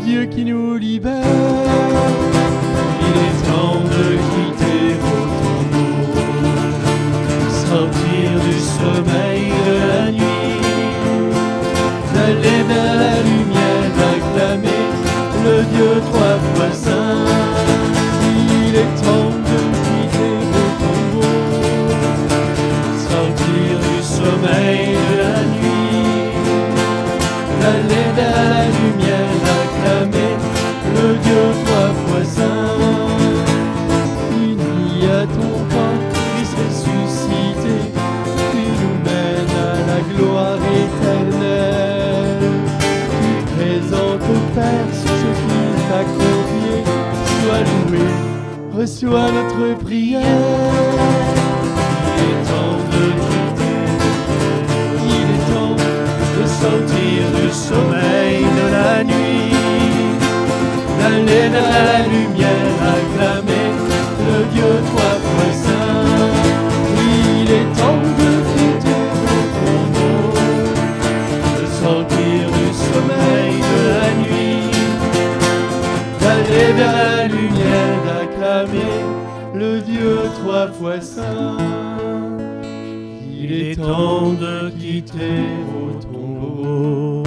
Dieu qui nous libère. Il est temps de quitter vos tombeaux, sortir du sommeil de la nuit, d'aller vers la lumière, d'acclamer le Dieu trois fois saint. Il est temps de quitter vos tombeaux, sortir du sommeil de la nuit, d'aller vers la lumière, d'acclamer le Dieu trois fois saint. Uni à ton corps, Christ ressuscité, tu nous mènes à la gloire éternelle. Tu présentes au Père ce qu'il t'a confié. Sois loué, reçois notre prière. Il est temps de quitter, il est temps de sortir du sommeil de la nuit, d'aller vers la lumière, acclamer le Dieu trois fois saint. Il est temps de quitter le tombeau, de sortir du sommeil de la nuit, d'aller vers la lumière, d'acclamer le Dieu trois fois saint. Il est temps de quitter vos tombeaux.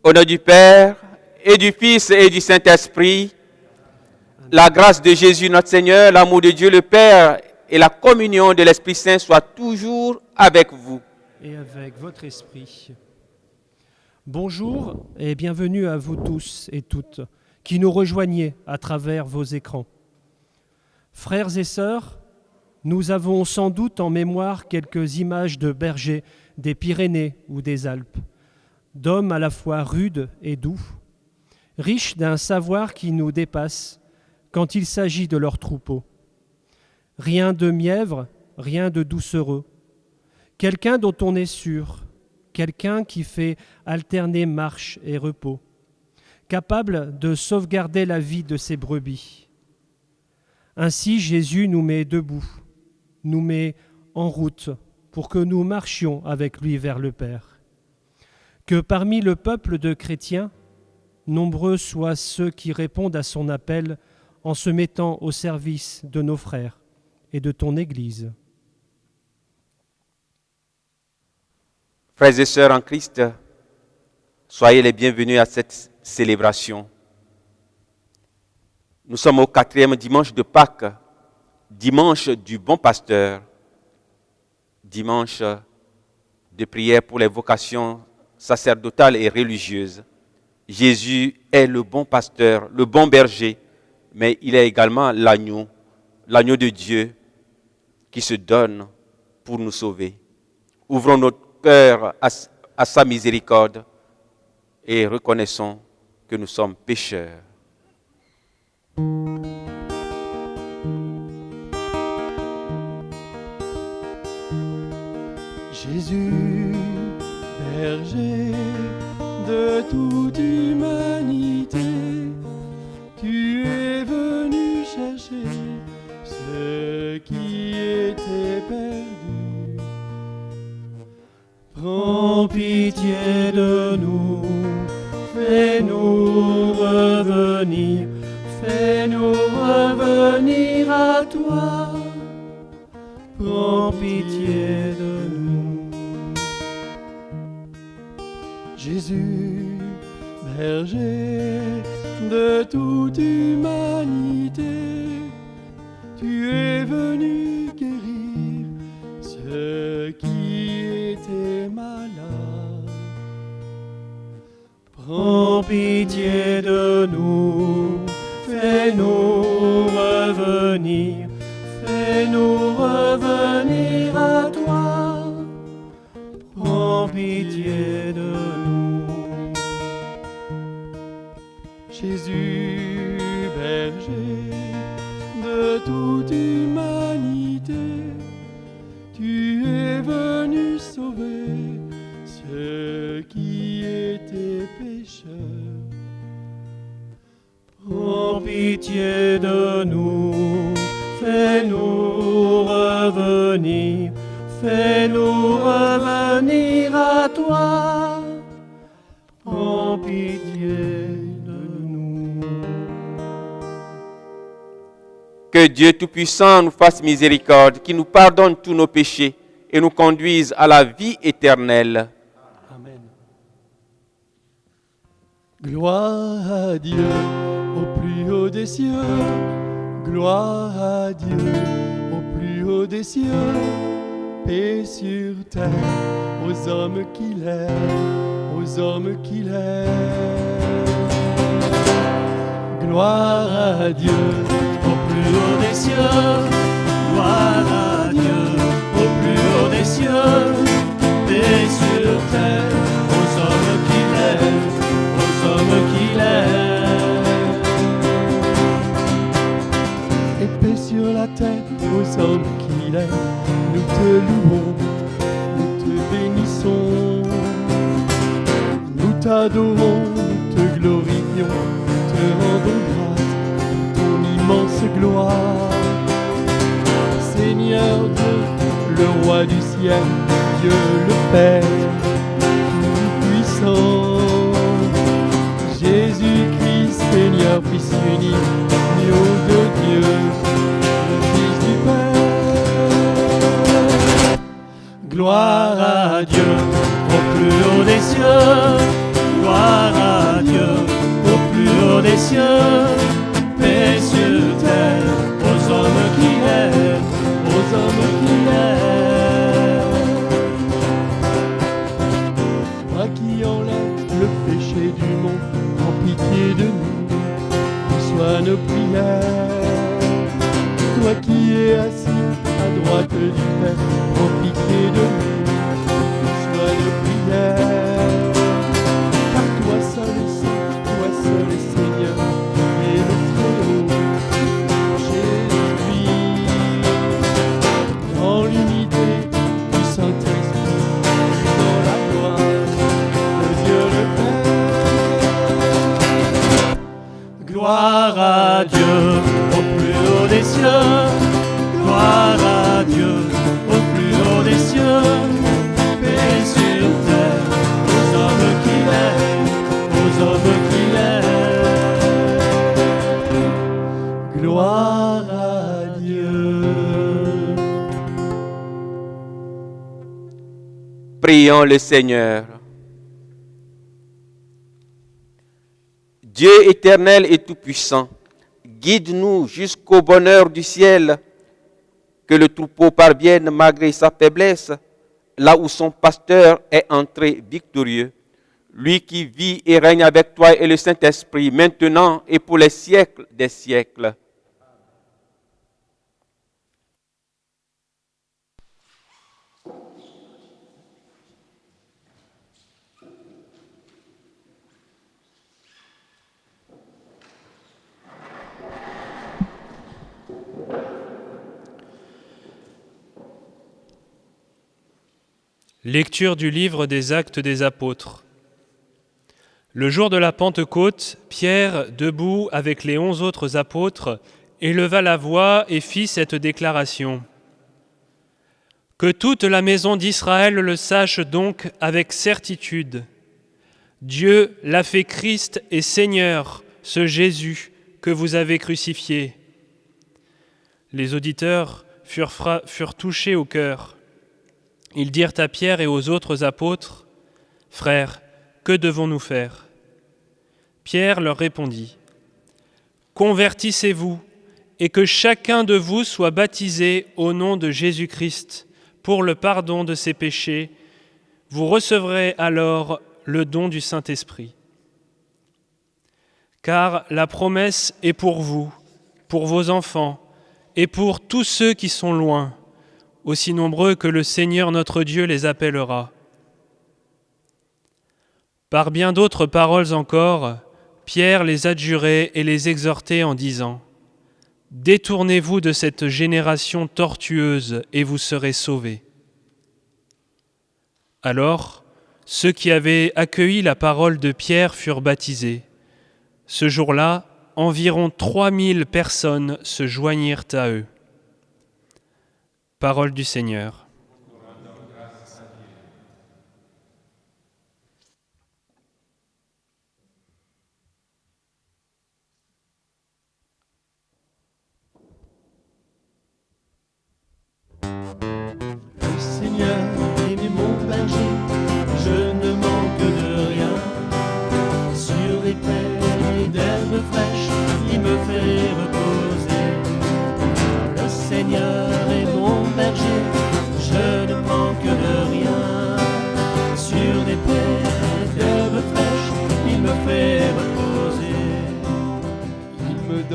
Au nom du Père, et du Fils, et du Saint-Esprit, la grâce de Jésus notre Seigneur, l'amour de Dieu le Père et la communion de l'Esprit Saint soient toujours avec vous. Et avec votre esprit. Bonjour et bienvenue à vous tous et toutes qui nous rejoignez à travers vos écrans. Frères et sœurs, nous avons sans doute en mémoire quelques images de bergers des Pyrénées ou des Alpes, d'hommes à la fois rudes et doux, riches d'un savoir qui nous dépasse quand il s'agit de leurs troupeaux. Rien de mièvre, rien de doucereux. Quelqu'un dont on est sûr, quelqu'un qui fait alterner marche et repos, capable de sauvegarder la vie de ses brebis. Ainsi, Jésus nous met debout, nous met en route pour que nous marchions avec lui vers le Père. Que parmi le peuple de chrétiens, nombreux soient ceux qui répondent à son appel en se mettant au service de nos frères et de ton Église. Frères et sœurs en Christ, soyez les bienvenus à cette célébration. Nous sommes au 4e dimanche de Pâques, dimanche du bon pasteur, dimanche de prière pour les vocations sacerdotales et religieuses. Jésus est le bon pasteur, le bon berger, mais il est également l'agneau de Dieu qui se donne pour nous sauver. Ouvrons notre cœur à sa miséricorde et reconnaissons que nous sommes pécheurs. Jésus, berger de toute humanité, tu es venu chercher ceux qui étaient perdus. Prends pitié de nous, fais-nous revenir à toi. Prends pitié de nous. Jésus, berger de toute humanité, tu es venu guérir ceux qui étaient malades. Prends pitié de nous, fais-nous revenir à toi. Prends pitié de nous. Jésus, berger de toute humanité, tu es venu sauver ceux qui étaient pécheurs. Prends pitié de nous, fais-nous Fais-nous revenir à toi, prends pitié de nous. Que Dieu Tout-Puissant nous fasse miséricorde, qu'il nous pardonne tous nos péchés et nous conduise à la vie éternelle. Amen. Gloire à Dieu au plus haut des cieux. Gloire à Dieu au plus haut des cieux. Paix sur terre aux hommes qu'il aime, aux hommes qu'il aime. Gloire à Dieu Au plus haut des cieux, gloire à Dieu, au plus haut des cieux, paix sur terre, aux hommes qu'il aime, aux hommes qu'il aime. et paix sur la terre aux hommes qu'il aime. Nous te louons, nous te bénissons, nous t'adorons, nous te glorifions, nous te rendons grâce pour ton immense gloire. Seigneur Dieu, le roi du ciel, Dieu le Père, tout-puissant, Jésus-Christ, Seigneur, Fils unique, agneau de Dieu, le Fils du Père. Gloire à Dieu, au plus haut des cieux, gloire à Dieu, au plus haut des cieux, paix sur terre, aux hommes qu'il aime, aux hommes qu'il aime. Toi qui enlèves le péché du monde, prends pitié de nous, reçois nos prières. Toi qui es assis à droite du Père, prends pitié de nous, reçois nos prières. Car toi seul est saint, toi seul est Seigneur, et le Très-Haut, Jésus-Christ, dans l'unité du Saint-Esprit, dans la gloire de Dieu le Père. Gloire à Dieu, au plus haut des cieux, gloire à Dieu, au plus haut des cieux, paix sur terre, aux hommes qu'il aime, aux hommes qu'il aime. Gloire à Dieu. Prions le Seigneur. Dieu éternel et tout-puissant, guide-nous jusqu'au bonheur du ciel, que le troupeau parvienne malgré sa faiblesse, là où son pasteur est entré victorieux, lui qui vit et règne avec toi et le Saint-Esprit, maintenant et pour les siècles des siècles. Lecture du livre des Actes des Apôtres. Le jour de la Pentecôte, Pierre, debout avec les 11 autres apôtres, éleva la voix et fit cette déclaration. « Que toute la maison d'Israël le sache donc avec certitude. Dieu l'a fait Christ et Seigneur, ce Jésus que vous avez crucifié. » Les auditeurs furent touchés au cœur. Ils dirent à Pierre et aux autres apôtres, « Frères, que devons-nous faire ?» Pierre leur répondit, « Convertissez-vous et que chacun de vous soit baptisé au nom de Jésus-Christ pour le pardon de ses péchés. Vous recevrez alors le don du Saint-Esprit. Car la promesse est pour vous, pour vos enfants et pour tous ceux qui sont loin, aussi nombreux que le Seigneur notre Dieu les appellera. » Par bien d'autres paroles encore, Pierre les adjurait et les exhortait en disant « Détournez-vous de cette génération tortueuse et vous serez sauvés. » Alors, ceux qui avaient accueilli la parole de Pierre furent baptisés. Ce jour-là, environ 3000 personnes se joignirent à eux. Parole du Seigneur.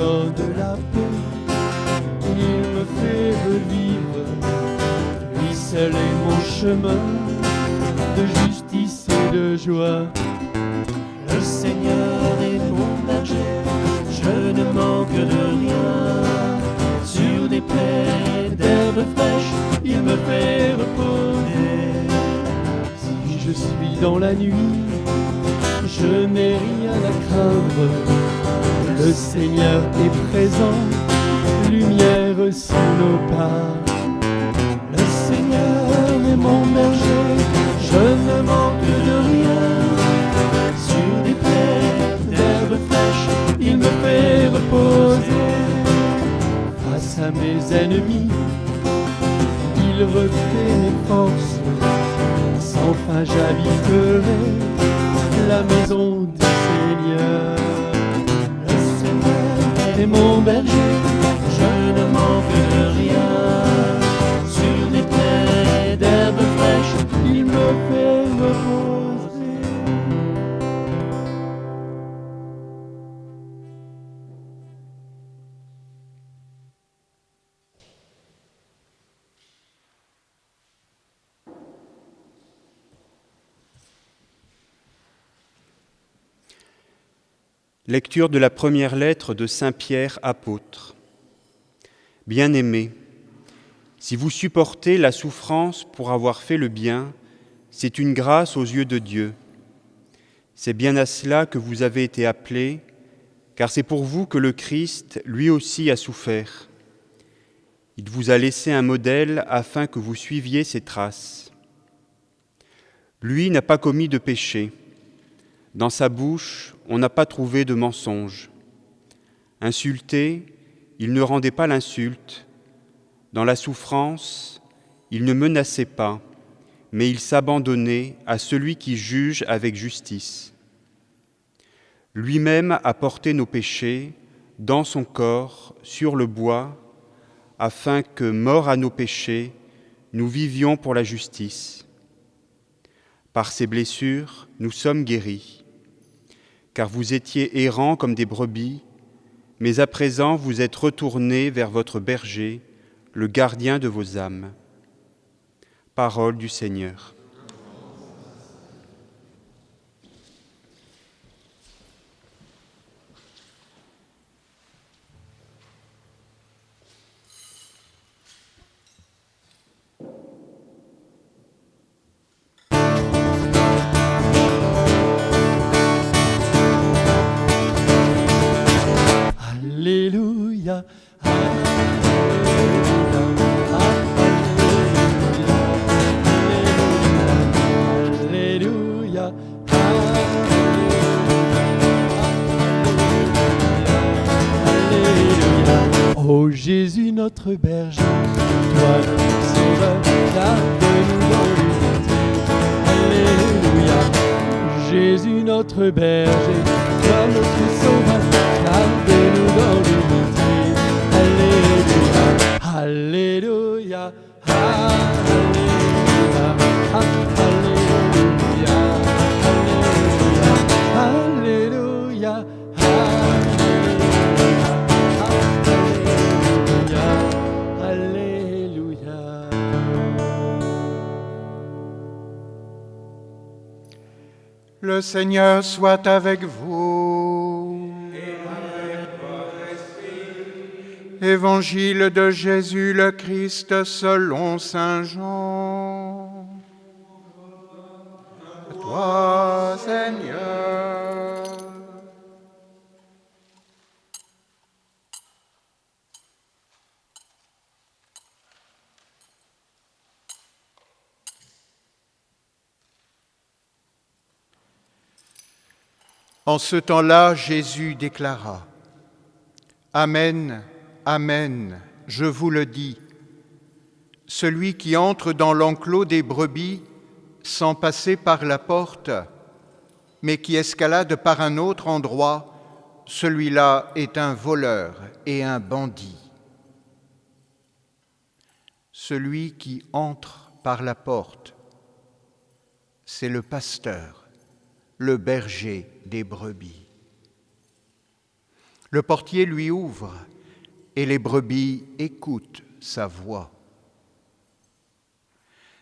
donne la paix, il me fait revivre. Lui seul est mon chemin de justice et de joie. Le Seigneur est mon berger, je ne manque de rien. Sur des prés d'herbes fraîches, il me fait reposer. Si je suis dans la nuit, je n'ai rien à craindre. Le Seigneur est présent, lumière sur nos pas. Le Seigneur est mon berger, je ne manque de rien. Sur des prés d'herbes fraîches, il me fait reposer. Face à mes ennemis, il refait mes forces. Sans fin j'habiterai la maison du Seigneur. Le Seigneur est mon berger, je ne manque de rien. Sur des prés d'herbes fraîches, il me fait reposer. Lecture de la première lettre de Saint Pierre, apôtre. Bien-aimés, si vous supportez la souffrance pour avoir fait le bien, c'est une grâce aux yeux de Dieu. C'est bien à cela que vous avez été appelés, car c'est pour vous que le Christ, lui aussi, a souffert. Il vous a laissé un modèle afin que vous suiviez ses traces. Lui n'a pas commis de péché. Dans sa bouche, on n'a pas trouvé de mensonge. Insulté, il ne rendait pas l'insulte. Dans la souffrance, il ne menaçait pas, mais il s'abandonnait à celui qui juge avec justice. Lui-même a porté nos péchés dans son corps, sur le bois, afin que, morts à nos péchés, nous vivions pour la justice. Par ses blessures, nous sommes guéris. Car vous étiez errants comme des brebis, mais à présent vous êtes retournés vers votre berger, le gardien de vos âmes. Parole du Seigneur. Alléluia, alléluia, alléluia. Ô Jésus notre berger, toi notre sauveur, garde-nous dans l'unité. Alléluia, Jésus notre berger, toi notre sauveur, garde-nous dans l'unité. Alléluia, alléluia, alléluia, alléluia, alléluia, alléluia, alléluia. Le Seigneur soit avec vous. Évangile de Jésus le Christ selon saint Jean. À toi, Seigneur. En ce temps-là, Jésus déclara : Amen, Amen, je vous le dis, celui qui entre dans l'enclos des brebis sans passer par la porte, mais qui escalade par un autre endroit, celui-là est un voleur et un bandit. Celui qui entre par la porte, c'est le pasteur, le berger des brebis. Le portier lui ouvre et les brebis écoutent sa voix.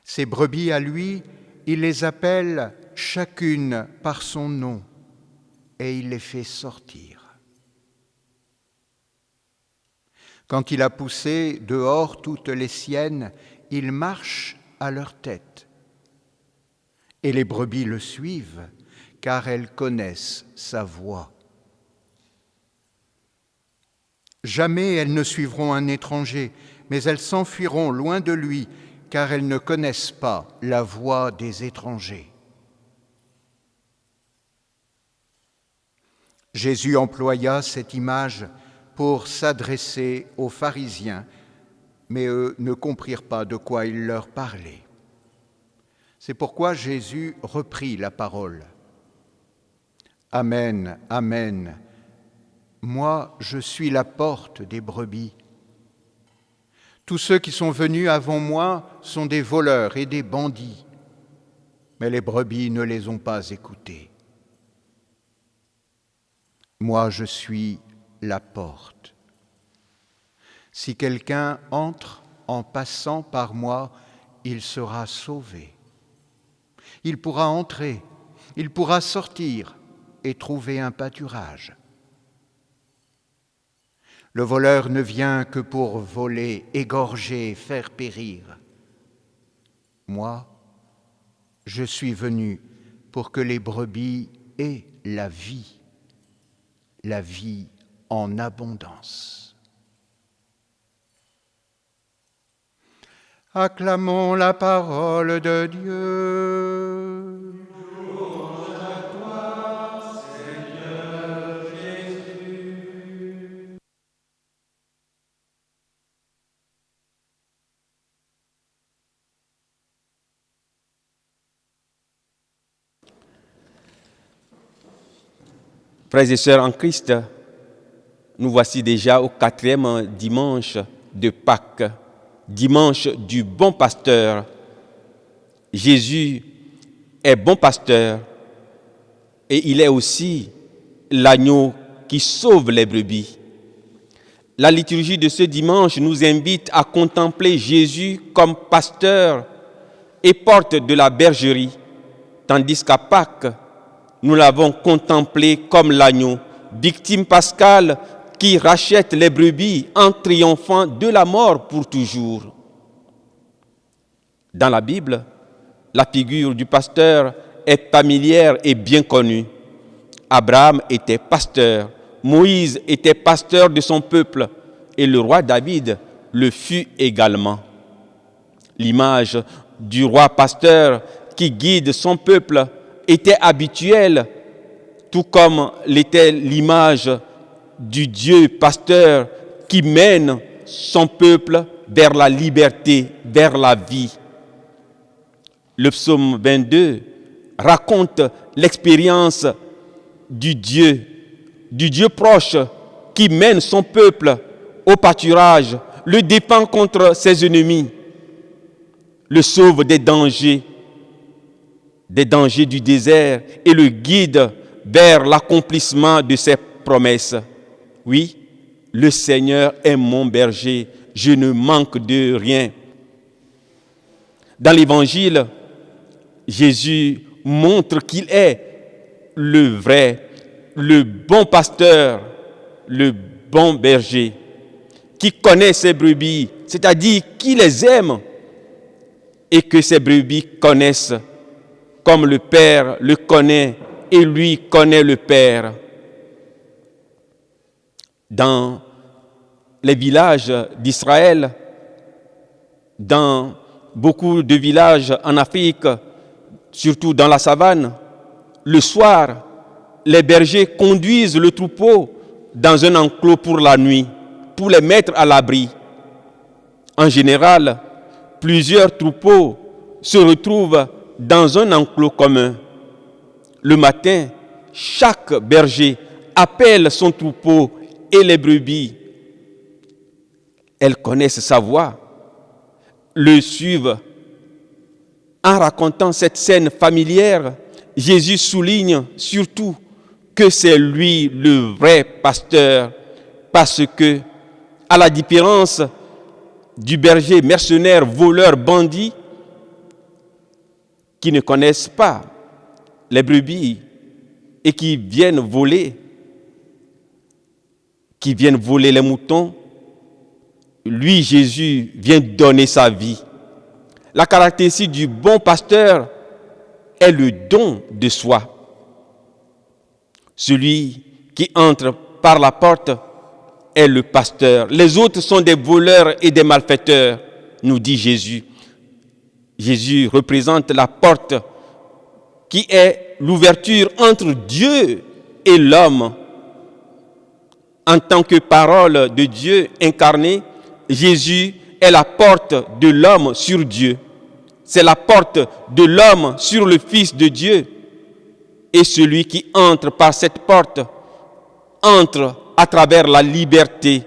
Ces brebis à lui, il les appelle chacune par son nom et il les fait sortir. Quand il a poussé dehors toutes les siennes, il marche à leur tête. Et les brebis le suivent, car elles connaissent sa voix. Jamais elles ne suivront un étranger, mais elles s'enfuiront loin de lui, car elles ne connaissent pas la voix des étrangers. Jésus employa cette image pour s'adresser aux pharisiens, mais eux ne comprirent pas de quoi il leur parlait. C'est pourquoi Jésus reprit la parole. « Amen, amen, moi je suis la porte des brebis. Tous ceux qui sont venus avant moi sont des voleurs et des bandits, mais les brebis ne les ont pas écoutés. Moi je suis la porte. Si quelqu'un entre en passant par moi, il sera sauvé. Il pourra entrer, il pourra sortir et trouver un pâturage. Le voleur ne vient que pour voler, égorger, faire périr. Moi, je suis venu pour que les brebis aient la vie en abondance. Acclamons la parole de Dieu. Frères et sœurs en Christ, nous voici déjà au 4e dimanche de Pâques, dimanche du bon pasteur. Jésus est bon pasteur et il est aussi l'agneau qui sauve les brebis. La liturgie de ce dimanche nous invite à contempler Jésus comme pasteur et porte de la bergerie, tandis qu'à Pâques, nous l'avons contemplé comme l'agneau, victime pascale qui rachète les brebis en triomphant de la mort pour toujours. Dans la Bible, la figure du pasteur est familière et bien connue. Abraham était pasteur, Moïse était pasteur de son peuple et le roi David le fut également. L'image du roi pasteur qui guide son peuple était habituelle, tout comme l'était l'image du Dieu pasteur qui mène son peuple vers la liberté, vers la vie. Le psaume 22 raconte l'expérience du Dieu proche qui mène son peuple au pâturage, le défend contre ses ennemis, le sauve des dangers du désert et le guide vers l'accomplissement de ses promesses. Oui, le Seigneur est mon berger, je ne manque de rien. Dans l'Évangile, Jésus montre qu'il est le vrai, le bon pasteur, le bon berger, qui connaît ses brebis, c'est-à-dire qui les aime, et que ses brebis connaissent comme le Père le connaît et lui connaît le Père. Dans les villages d'Israël, dans beaucoup de villages en Afrique, surtout dans la savane, le soir, les bergers conduisent le troupeau dans un enclos pour la nuit, pour les mettre à l'abri. En général, plusieurs troupeaux se retrouvent dans un enclos commun. Le matin, chaque berger appelle son troupeau et les brebis. Elles connaissent sa voix, le suivent. En racontant cette scène familière, Jésus souligne surtout que c'est lui le vrai pasteur parce que, à la différence du berger mercenaire, voleur, bandit, qui ne connaissent pas les brebis et qui viennent voler les moutons, lui, Jésus, vient donner sa vie. La caractéristique du bon pasteur est le don de soi. Celui qui entre par la porte est le pasteur. Les autres sont des voleurs et des malfaiteurs, nous dit Jésus. Jésus représente la porte qui est l'ouverture entre Dieu et l'homme. En tant que parole de Dieu incarnée, Jésus est la porte de l'homme sur Dieu. C'est la porte de l'homme sur le Fils de Dieu. Et celui qui entre par cette porte entre à travers la liberté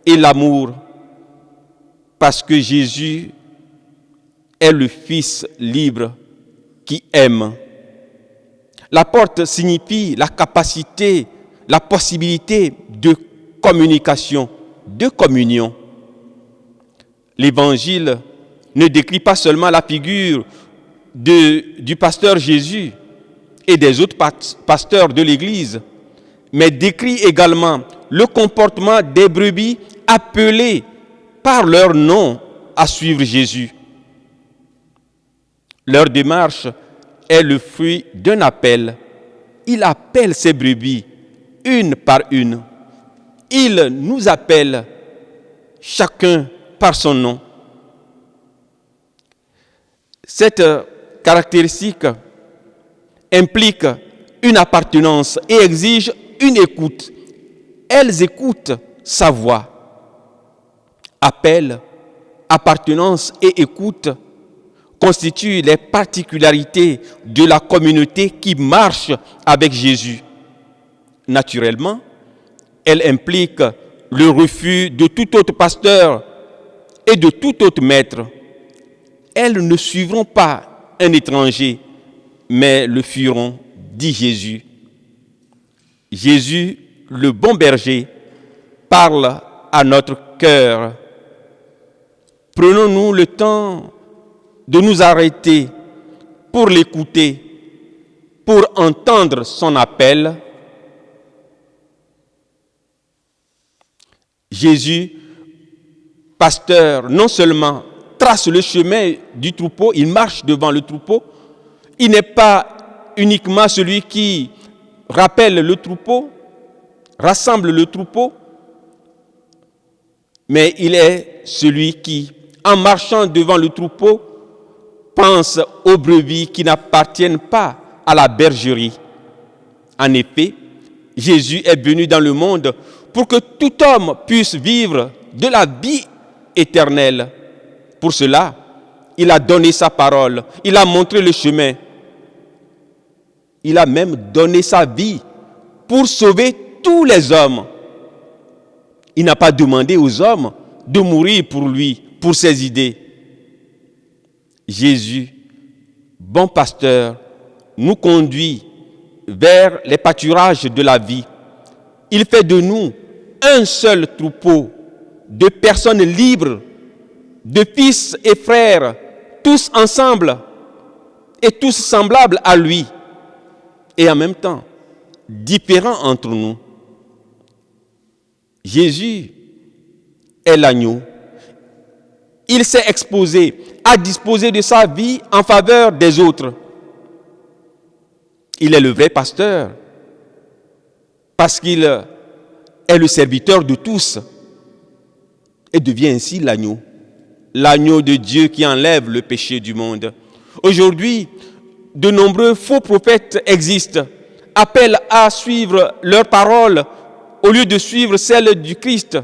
et l'amour, parce que Jésus est le Fils libre qui aime. La porte signifie la capacité, la possibilité de communication, de communion. L'Évangile ne décrit pas seulement la figure du pasteur Jésus et des autres pasteurs de l'Église, mais décrit également le comportement des brebis appelées par leur nom à suivre Jésus. Leur démarche est le fruit d'un appel. Il appelle ses brebis une par une. Il nous appelle chacun par son nom. Cette caractéristique implique une appartenance et exige une écoute. Elles écoutent sa voix. Appel, appartenance et écoute constituent les particularités de la communauté qui marche avec Jésus. Naturellement, elle implique le refus de tout autre pasteur et de tout autre maître. Elles ne suivront pas un étranger, mais le fuiront, dit Jésus. Jésus, le bon berger, parle à notre cœur. Prenons-nous le temps de nous arrêter pour l'écouter, pour entendre son appel. Jésus, pasteur, non seulement trace le chemin du troupeau, il marche devant le troupeau, il n'est pas uniquement celui qui rappelle le troupeau, rassemble le troupeau, mais il est celui qui, en marchant devant le troupeau, pense aux brebis qui n'appartiennent pas à la bergerie. En effet, Jésus est venu dans le monde pour que tout homme puisse vivre de la vie éternelle. Pour cela, il a donné sa parole, il a montré le chemin. Il a même donné sa vie pour sauver tous les hommes. Il n'a pas demandé aux hommes de mourir pour lui, pour ses idées. Jésus, bon pasteur, nous conduit vers les pâturages de la vie. Il fait de nous un seul troupeau de personnes libres, de fils et frères, tous ensemble et tous semblables à lui, et en même temps différents entre nous. Jésus est l'agneau. Il s'est exposé à disposer de sa vie en faveur des autres. Il est le vrai pasteur parce qu'il est le serviteur de tous et devient ainsi l'agneau de Dieu qui enlève le péché du monde. Aujourd'hui, de nombreux faux prophètes existent, appellent à suivre leurs paroles au lieu de suivre celles du Christ,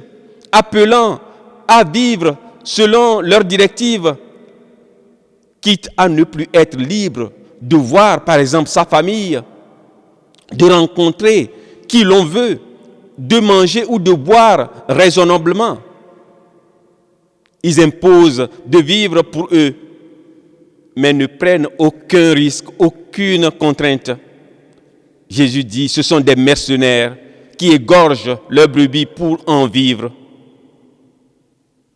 appelant à vivre selon leurs directives, quitte à ne plus être libre de voir, par exemple, sa famille, de rencontrer qui l'on veut, de manger ou de boire raisonnablement. Ils imposent de vivre pour eux, mais ne prennent aucun risque, aucune contrainte. Jésus dit, ce sont des mercenaires qui égorgent leurs brebis pour en vivre.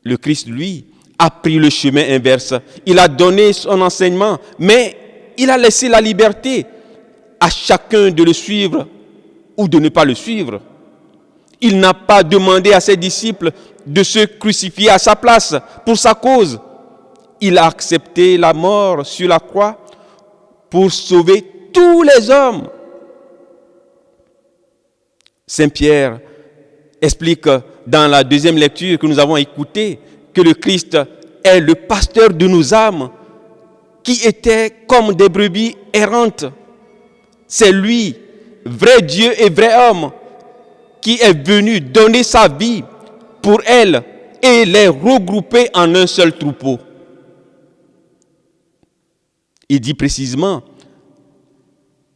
Le Christ, lui, a pris le chemin inverse. Il a donné son enseignement, mais il a laissé la liberté à chacun de le suivre ou de ne pas le suivre. Il n'a pas demandé à ses disciples de se crucifier à sa place pour sa cause. Il a accepté la mort sur la croix pour sauver tous les hommes. Saint Pierre explique dans la deuxième lecture que nous avons écoutée que le Christ est le pasteur de nos âmes qui étaient comme des brebis errantes. C'est lui, vrai Dieu et vrai homme, qui est venu donner sa vie pour elles et les regrouper en un seul troupeau. Il dit précisément,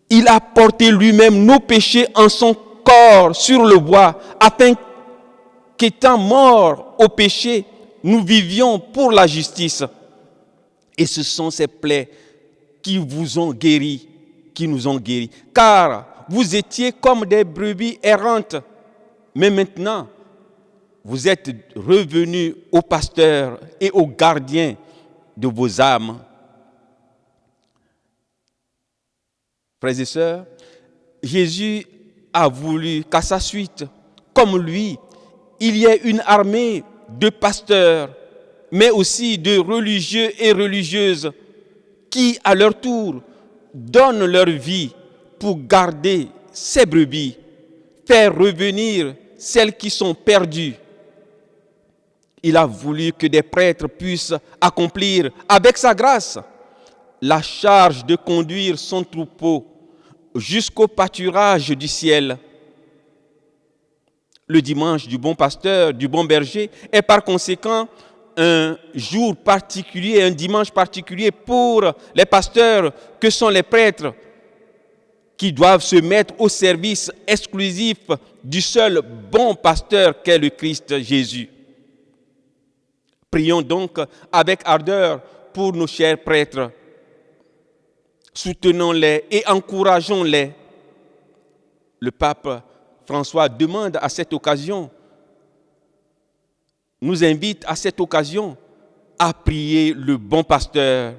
il a porté lui-même nos péchés en son corps sur le bois, afin qu'étant morts au péché, nous vivions pour la justice. Et ce sont ces plaies qui vous ont guéris, qui nous ont guéris. Car vous étiez comme des brebis errantes, mais maintenant, vous êtes revenus au pasteur et au gardien de vos âmes. Frères et sœurs, Jésus a voulu qu'à sa suite, comme lui, il y ait une armée de pasteurs, mais aussi de religieux et religieuses qui, à leur tour, donnent leur vie pour garder ces brebis, faire revenir celles qui sont perdues. Il a voulu que des prêtres puissent accomplir avec sa grâce la charge de conduire son troupeau jusqu'au pâturage du ciel. Le dimanche du bon pasteur, du bon berger, est par conséquent un jour particulier, un dimanche particulier pour les pasteurs que sont les prêtres qui doivent se mettre au service exclusif du seul bon pasteur qu'est le Christ Jésus. Prions donc avec ardeur pour nos chers prêtres. Soutenons-les et encourageons-les. Le pape François demande à cette occasion, nous invite à cette occasion à prier le bon pasteur.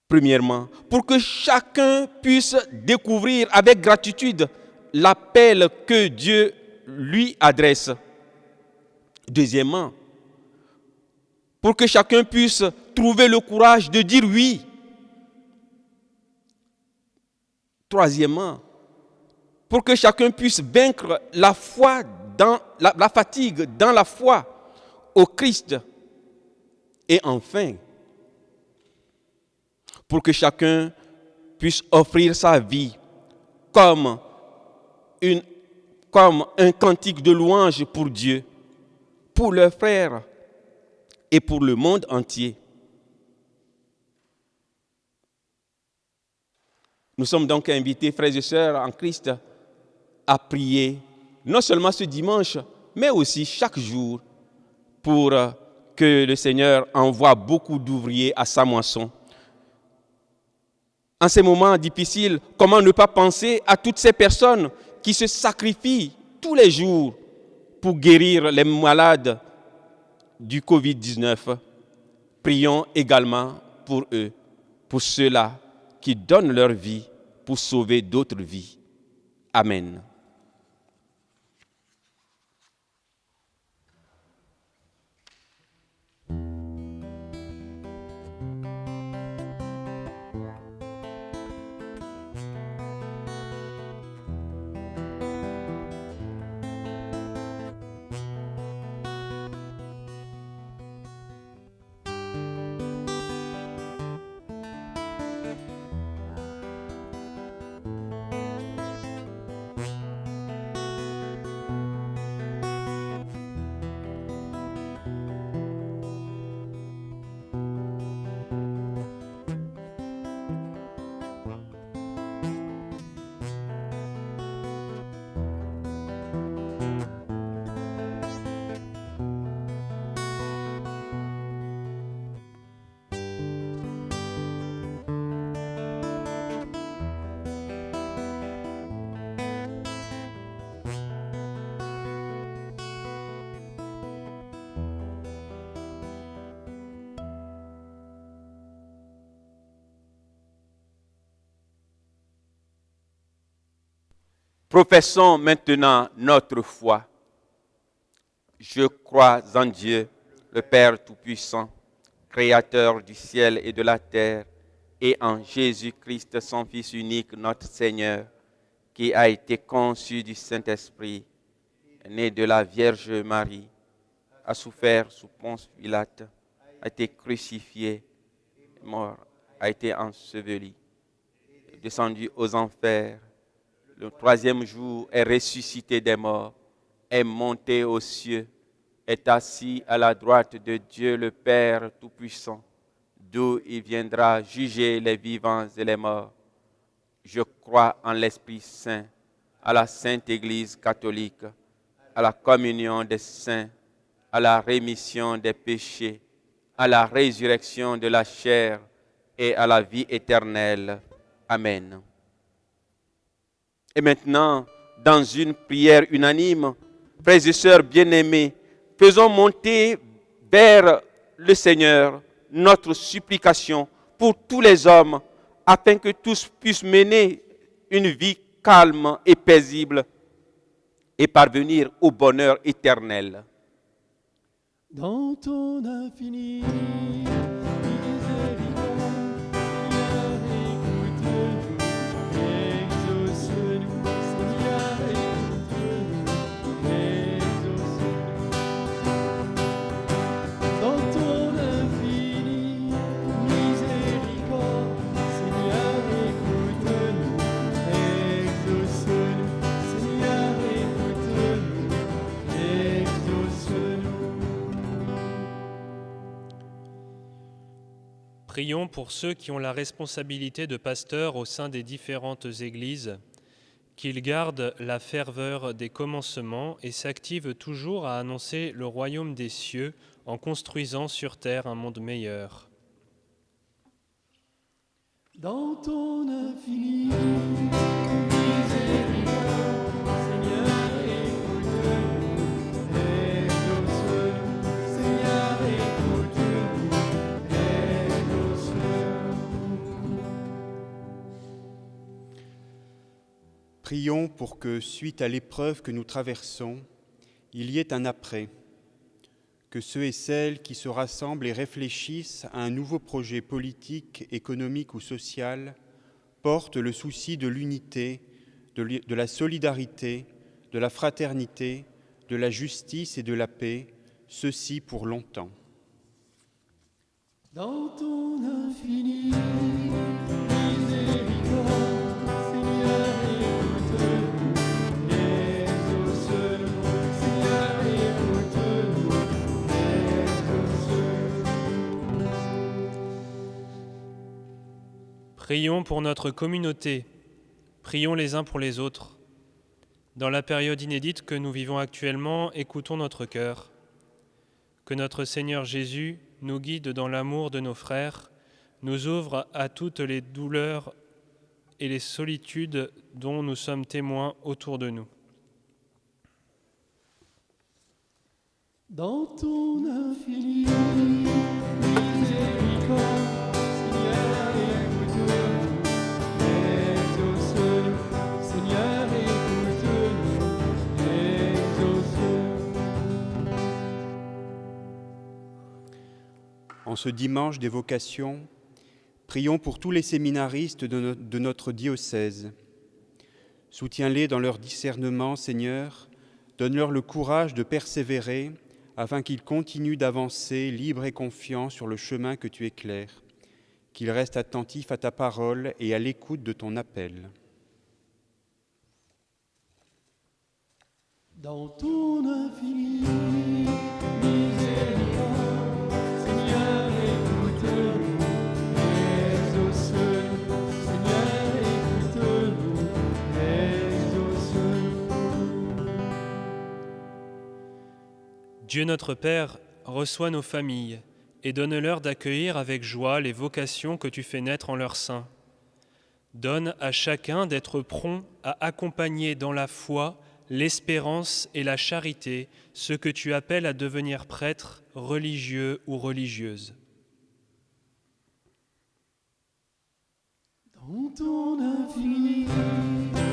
Premièrement, pour que chacun puisse découvrir avec gratitude l'appel que Dieu lui adresse. Deuxièmement, pour que chacun puisse trouver le courage de dire oui. Troisièmement, pour que chacun puisse vaincre la foi dans la fatigue dans la foi au Christ. Et enfin, pour que chacun puisse offrir sa vie comme un cantique de louange pour Dieu, pour leurs frères et pour le monde entier. Nous sommes donc invités, frères et sœurs en Christ, à prier, non seulement ce dimanche, mais aussi chaque jour, pour que le Seigneur envoie beaucoup d'ouvriers à sa moisson. En ces moments difficiles, comment ne pas penser à toutes ces personnes qui se sacrifient tous les jours pour guérir les malades du Covid-19. Prions également pour eux, pour ceux-là qui donnent leur vie pour sauver d'autres vies. Amen. Professons maintenant notre foi. Je crois en Dieu, le Père Tout-Puissant, Créateur du ciel et de la terre, et en Jésus-Christ, son Fils unique, notre Seigneur, qui a été conçu du Saint-Esprit, né de la Vierge Marie, a souffert sous Ponce Pilate, a été crucifié, mort, a été enseveli, est descendu aux enfers. Le troisième jour est ressuscité des morts, est monté aux cieux, est assis à la droite de Dieu le Père Tout-Puissant, d'où il viendra juger les vivants et les morts. Je crois en l'Esprit Saint, à la Sainte Église catholique, à la communion des saints, à la rémission des péchés, à la résurrection de la chair et à la vie éternelle. Amen. Et maintenant, dans une prière unanime, frères et sœurs bien-aimés, faisons monter vers le Seigneur notre supplication pour tous les hommes, afin que tous puissent mener une vie calme et paisible et parvenir au bonheur éternel. Dans ton infini Prions pour ceux qui ont la responsabilité de pasteurs au sein des différentes églises, qu'ils gardent la ferveur des commencements et s'activent toujours à annoncer le royaume des cieux en construisant sur terre un monde meilleur. dans ton infini miséricorde, Seigneur, écoute-nous, exauce-nous, Seigneur, écoute-nous, exauce-nous. Prions pour que, suite à l'épreuve que nous traversons, il y ait un après, que ceux et celles qui se rassemblent et réfléchissent à un nouveau projet politique, économique ou social portent le souci de l'unité, de la solidarité, de la fraternité, de la justice et de la paix, ceci pour longtemps. Dans ton infini miséricorde, Seigneur, écoute-nous, exauce-nous, Seigneur, écoute-nous, exauce-nous. Prions pour notre communauté, prions les uns pour les autres. Dans la période inédite que nous vivons actuellement, écoutons notre cœur. Que notre Seigneur Jésus nous guide dans l'amour de nos frères, nous ouvre à toutes les douleurs et les solitudes dont nous sommes témoins autour de nous. Dans ton infini miséricorde, Seigneur, écoute-nous, exauce-nous, Seigneur, écoute-nous, exauce-nous. En ce dimanche des vocations, prions pour tous les séminaristes de notre diocèse. Soutiens-les dans leur discernement, Seigneur, donne-leur le courage de persévérer afin qu'ils continuent d'avancer libres et confiants sur le chemin que tu éclaires, qu'ils restent attentifs à ta parole et à l'écoute de ton appel. Dans ton infini miséricorde, Seigneur, écoute-nous, exauce-nous, Seigneur, écoute-nous, exauce-nous. Dieu notre Père, reçois nos familles et donne-leur d'accueillir avec joie les vocations que tu fais naître en leur sein. Donne à chacun d'être prompt à accompagner dans la foi, l'espérance et la charité ceux que tu appelles à devenir prêtres, religieux ou religieuses. Dans ton infini miséricorde,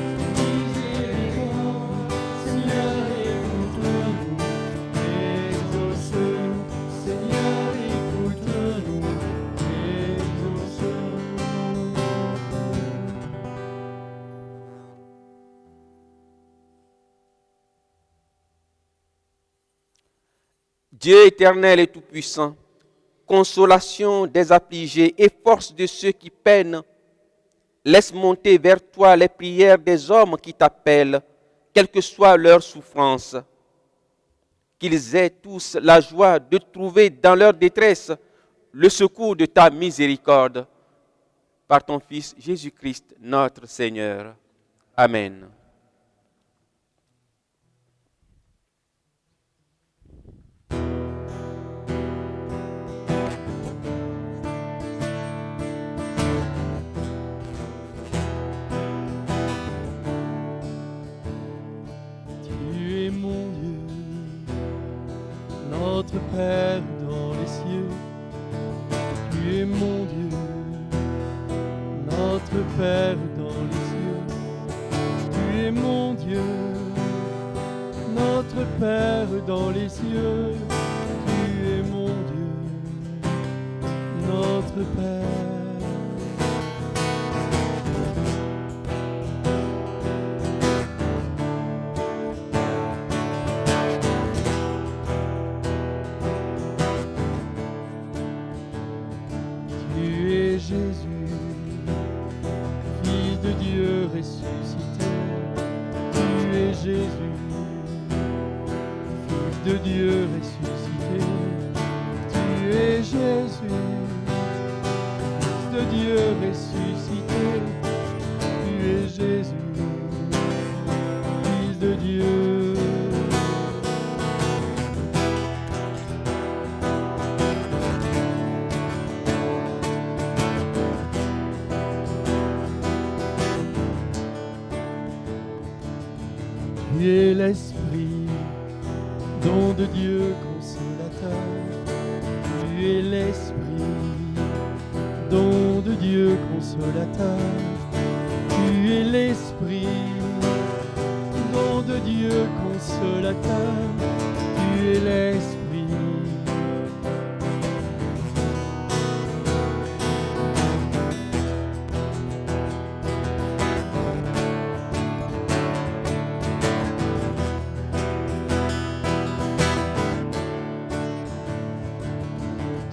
Dieu éternel et tout-puissant, consolation des affligés et force de ceux qui peinent, laisse monter vers toi les prières des hommes qui t'appellent, quelle que soit leur souffrance. Qu'ils aient tous la joie de trouver dans leur détresse le secours de ta miséricorde. Par ton Fils Jésus-Christ, notre Seigneur. Amen. Tu es mon Dieu, notre Père dans les cieux. Tu es mon Dieu, notre Père dans les cieux. Tu es mon Dieu, notre Père dans les cieux. Tu es mon Dieu, notre Père. Tu es Jésus, Fils de Dieu ressuscité. Tu es Jésus, Fils de Dieu ressuscité. Tu es Jésus, Fils de Dieu ressuscité. Tu es Jésus, Fils de Dieu. Tu es l'Esprit, don de Dieu consolateur. Tu es l'Esprit, don de Dieu consolateur. Tu es l'Esprit, don de Dieu consolateur. Tu es l'Esprit.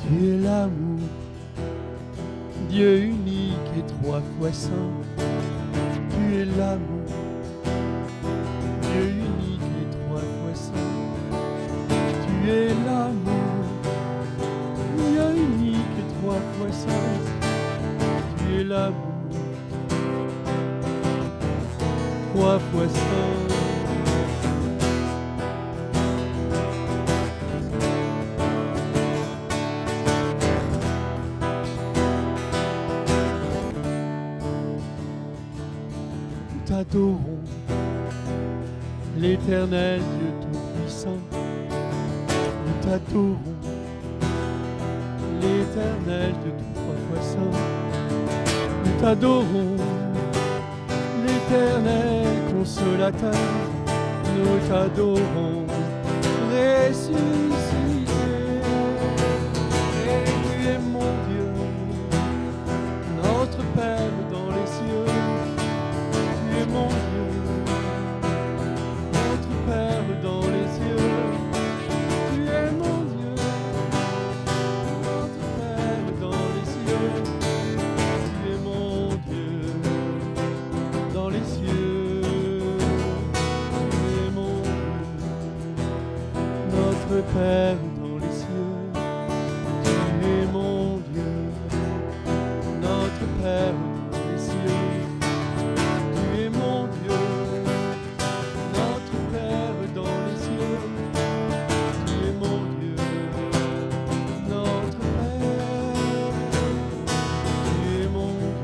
Tu es l'amour, Dieu unique et trois fois saint. Tu es l'amour, Dieu unique et trois fois saint. Tu es l'amour, Dieu unique et trois fois saint. Tu es l'amour, trois fois saint. Nous t'adorons, l'Éternel Dieu Tout-Puissant. Nous t'adorons, l'Éternel Dieu Trois fois Saint. Nous t'adorons, l'Éternel Consolateur. Nous t'adorons, ressuscité. Et tu es mon Dieu, notre Père dans les cieux. Tu es mon Dieu, notre Père dans les cieux. Tu es mon Dieu, notre Père dans les cieux. Tu es mon Dieu, dans les cieux. Tu es mon Dieu, notre Père dans les cieux. Tu es mon Dieu, notre Père dans les cieux. Tu es mon Dieu, notre Père dans les cieux. Tu es mon Dieu, notre Père. Tu es mon Dieu,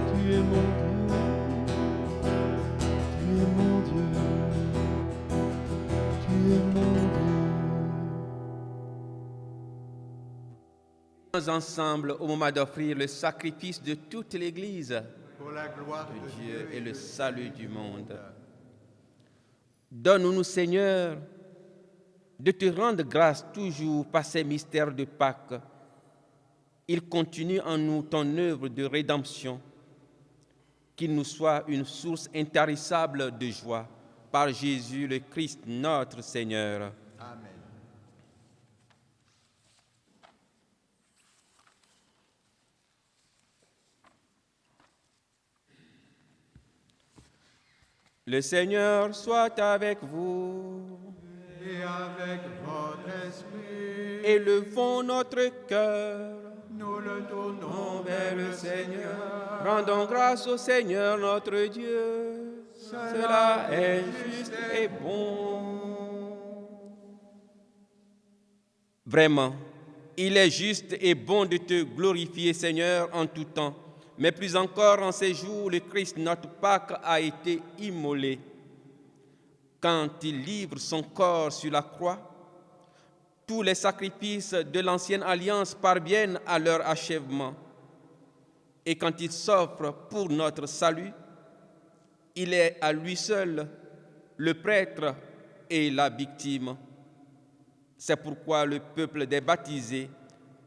tu es mon Dieu, tu es mon Dieu, tu es mon Dieu. Ensemble au moment d'offrir le sacrifice de toute l'Église, Pour la gloire de Dieu et le salut du monde. Donne-nous, Seigneur, de te rendre grâce toujours par ces mystères de Pâques. Il continue en nous ton œuvre de rédemption, qu'il nous soit une source intarissable de joie par Jésus le Christ notre Seigneur. Amen. Le Seigneur soit avec vous. Et avec votre esprit, Élevons notre cœur nous le tournons vers le Seigneur. Rendons grâce au Seigneur notre Dieu. Cela est juste et bon. Vraiment, il est juste et bon de te glorifier, Seigneur, en tout temps. Mais plus encore en ces jours où le Christ, notre Pâque, a été immolé. Quand il livre son corps sur la croix, tous les sacrifices de l'ancienne alliance parviennent à leur achèvement. Et quand il s'offre pour notre salut, il est à lui seul le prêtre et la victime. C'est pourquoi le peuple des baptisés,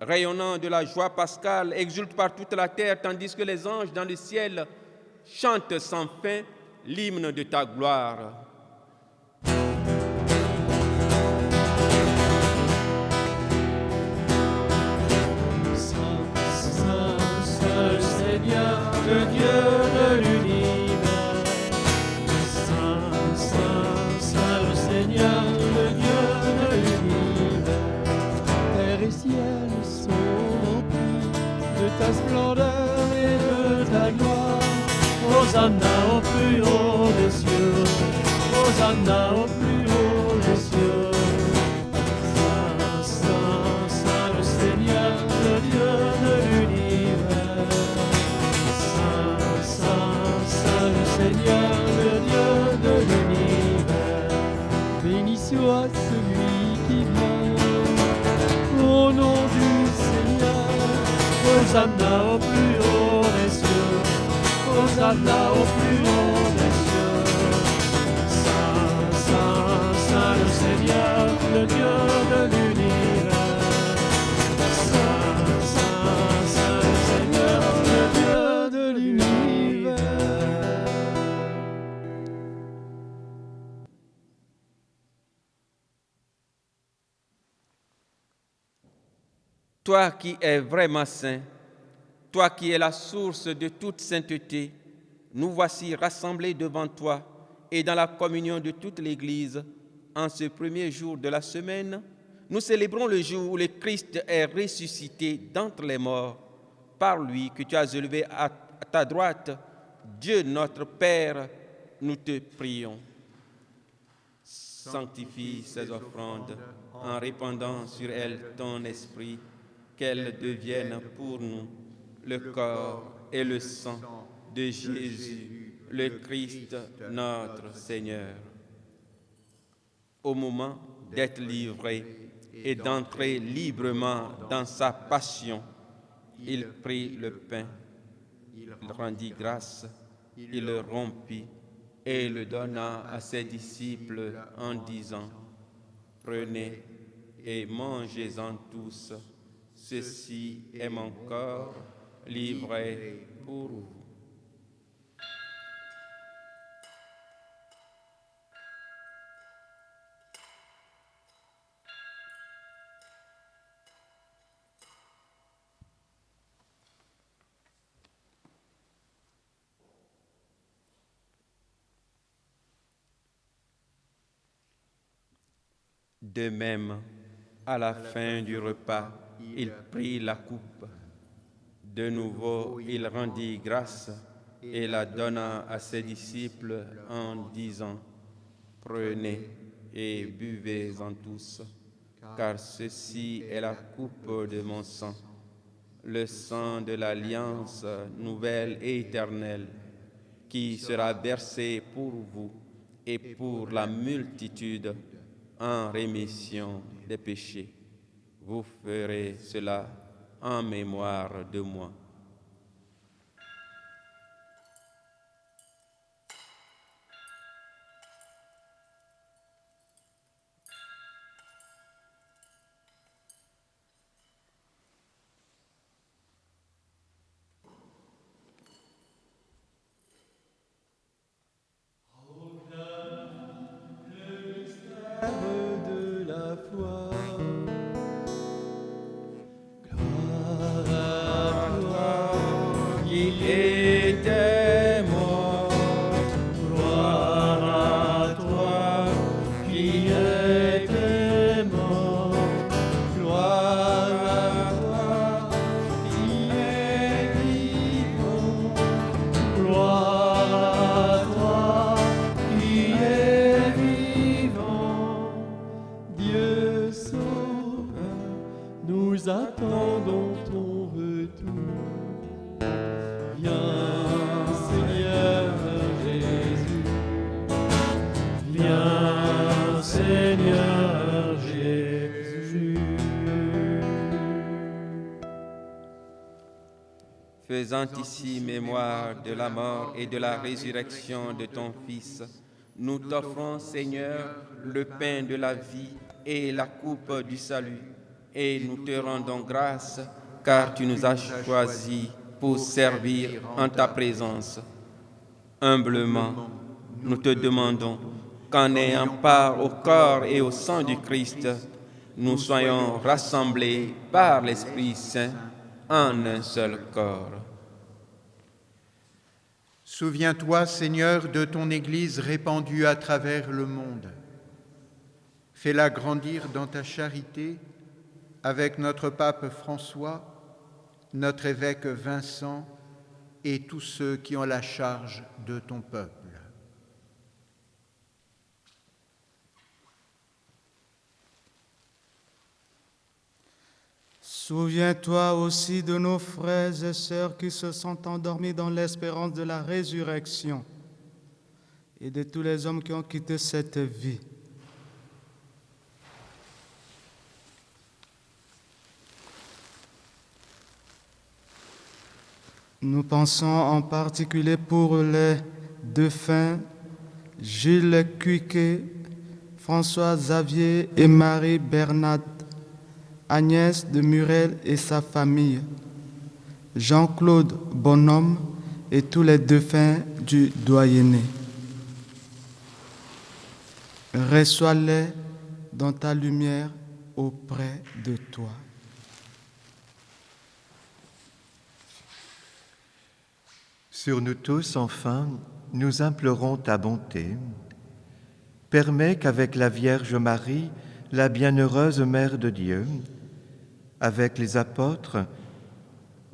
rayonnant de la joie pascale, exulte par toute la terre, tandis que les anges dans le ciel chantent sans fin l'hymne de ta gloire. Seigneur, le Dieu de l'univers. Saint, Saint, Saint le Seigneur, le Dieu de l'univers. Terre et ciel sont remplis de ta splendeur et de ta gloire. Hosanna au plus haut des cieux, Hosanna au plus haut des cieux. Saint, Saint, Saint le Seigneur, le Dieu de l'univers. Le Seigneur, le Dieu de l'univers, béni soit celui qui vient, au nom du Seigneur. Hosanna au plus haut des cieux, Hosanna au plus haut des cieux. Saint, Saint, Saint le Seigneur, le Dieu de l'univers. Saint, Saint, Saint le Seigneur, le Dieu de l'univers. Toi qui es vraiment saint, toi qui es la source de toute sainteté, nous voici rassemblés devant toi et dans la communion de toute l'Église. En ce premier jour de la semaine, nous célébrons le jour où le Christ est ressuscité d'entre les morts. Par lui que tu as élevé à ta droite, Dieu notre Père, nous te prions. Sanctifie ces offrandes en répandant sur elles ton esprit, qu'elles deviennent pour nous le corps et le sang de Jésus, le Christ, notre Seigneur. Au moment d'être livré et d'entrer librement dans sa passion, il prit le pain, il rendit grâce, il le rompit et le donna à ses disciples en disant: « Prenez et mangez-en tous. Ceci est mon corps livré pour vous. » De même, à la fin du repas, il prit la coupe. De nouveau, il rendit grâce et la donna à ses disciples en disant: « Prenez et buvez-en tous, car ceci est la coupe de mon sang, le sang de l'alliance nouvelle et éternelle, qui sera versé pour vous et pour la multitude en rémission des péchés. Vous ferez cela en mémoire de moi. » De la faisant ici mémoire de la mort et de la résurrection de ton Fils, nous t'offrons, Seigneur, le pain de la vie et la coupe du salut, et nous te rendons grâce, car tu nous as choisis pour servir en ta présence. Humblement, nous te demandons qu'en ayant part au corps et au sang du Christ, nous soyons rassemblés par l'Esprit Saint en un seul corps. Souviens-toi, Seigneur, de ton Église répandue à travers le monde. Fais-la grandir dans ta charité avec notre pape François, notre évêque Vincent et tous ceux qui ont la charge de ton peuple. Souviens-toi aussi de nos frères et sœurs qui se sont endormis dans l'espérance de la résurrection et de tous les hommes qui ont quitté cette vie. Nous pensons en particulier pour les défunts Gilles Cuiquet, François Xavier et Marie Bernade, Agnès de Murel et sa famille, Jean-Claude Bonhomme et tous les défunts du doyenné. Reçois-les dans ta lumière auprès de toi. Sur nous tous, enfin, nous implorons ta bonté. Permets qu'avec la Vierge Marie, la bienheureuse Mère de Dieu, avec les apôtres,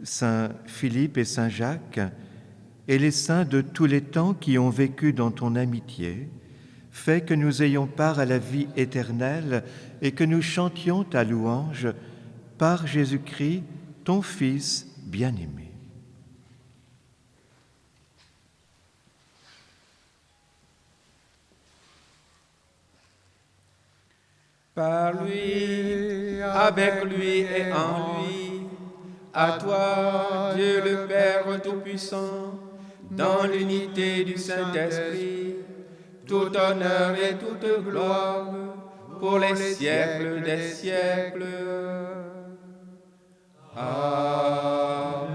Saint Philippe et Saint Jacques, et les saints de tous les temps qui ont vécu dans ton amitié, fais que nous ayons part à la vie éternelle et que nous chantions ta louange par Jésus-Christ, ton Fils bien-aimé. Par lui, avec lui et en lui, à toi, Dieu le Père Tout-Puissant, dans l'unité du Saint-Esprit, tout honneur et toute gloire pour les siècles des siècles. Amen.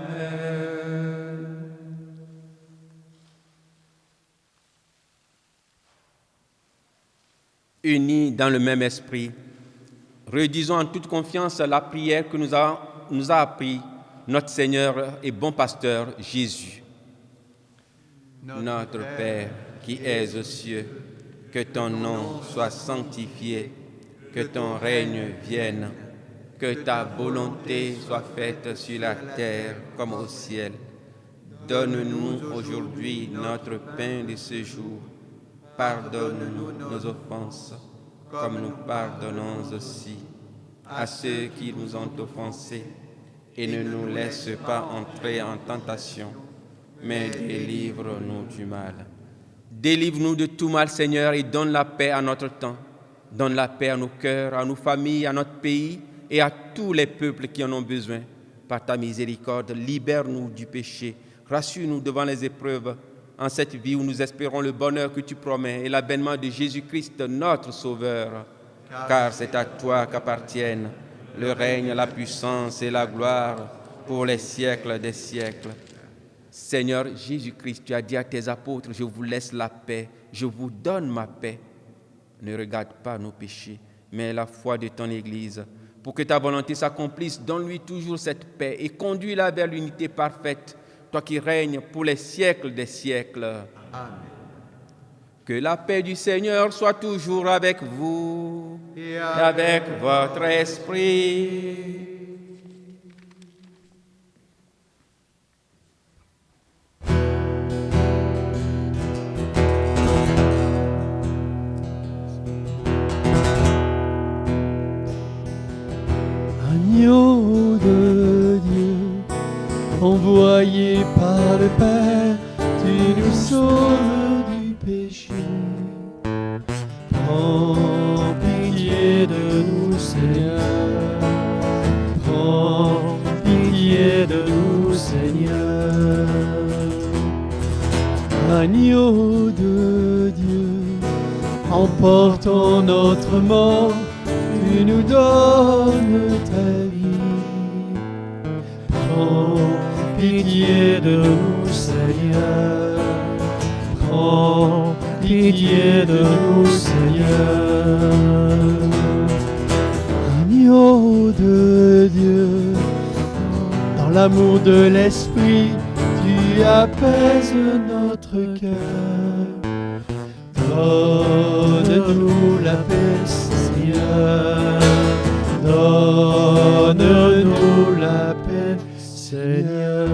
Unis dans le même esprit, redisons en toute confiance la prière que nous a appris notre Seigneur et bon pasteur Jésus. Notre Père qui es aux cieux, que ton nom soit sanctifié, que ton règne vienne, que ta volonté soit faite sur la terre comme au ciel. Donne-nous aujourd'hui notre pain de ce jour. Pardonne-nous nos offenses, comme nous pardonnons aussi à ceux qui nous ont offensés, et ne nous laisse pas entrer en tentation, mais délivre-nous du mal. Délivre-nous de tout mal, Seigneur, et donne la paix à notre temps. Donne la paix à nos cœurs, à nos familles, à notre pays et à tous les peuples qui en ont besoin. Par ta miséricorde, libère-nous du péché, rassure-nous devant les épreuves, en cette vie où nous espérons le bonheur que tu promets et l'avènement de Jésus-Christ, notre Sauveur. Car c'est à toi qu'appartiennent le règne, la puissance et la gloire pour les siècles des siècles. Seigneur Jésus-Christ, tu as dit à tes apôtres, je vous laisse la paix, je vous donne ma paix. Ne regarde pas nos péchés, mais la foi de ton Église. Pour que ta volonté s'accomplisse, donne-lui toujours cette paix et conduis-la vers l'unité parfaite, toi qui règnes pour les siècles des siècles. Amen. Que la paix du Seigneur soit toujours avec vous et avec votre esprit. Agneau de Dieu, envoyé par le Père, tu nous sauves du péché. Prends pitié de nous, Seigneur, en portant notre mort, tu nous donnes ta vie. Prends pitié de nous, Seigneur. Prends pitié de nous, Seigneur. Agneau de Dieu, dans l'amour de l'Esprit, tu apaises notre cœur. Donne-nous la paix, Seigneur. Donne-nous la paix, Seigneur.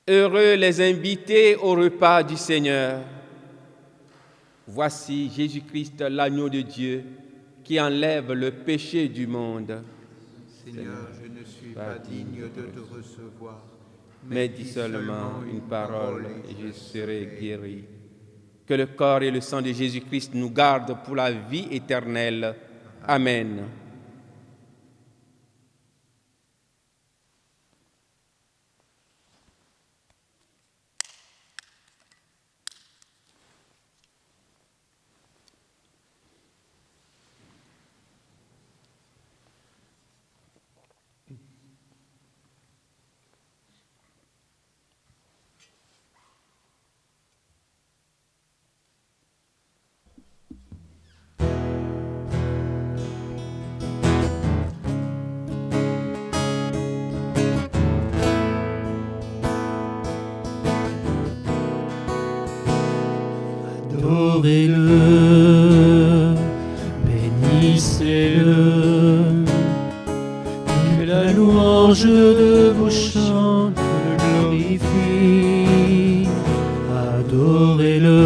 Heureux les invités au repas du Seigneur. Voici Jésus-Christ, l'agneau de Dieu, qui enlève le péché du monde. Seigneur, je ne suis pas digne de te recevoir, Mais dis seulement une parole et je serai guéri. Que le corps et le sang de Jésus-Christ nous gardent pour la vie éternelle. Amen. Adorez-le, bénissez-le, que la louange de vos chants le glorifie. Adorez-le,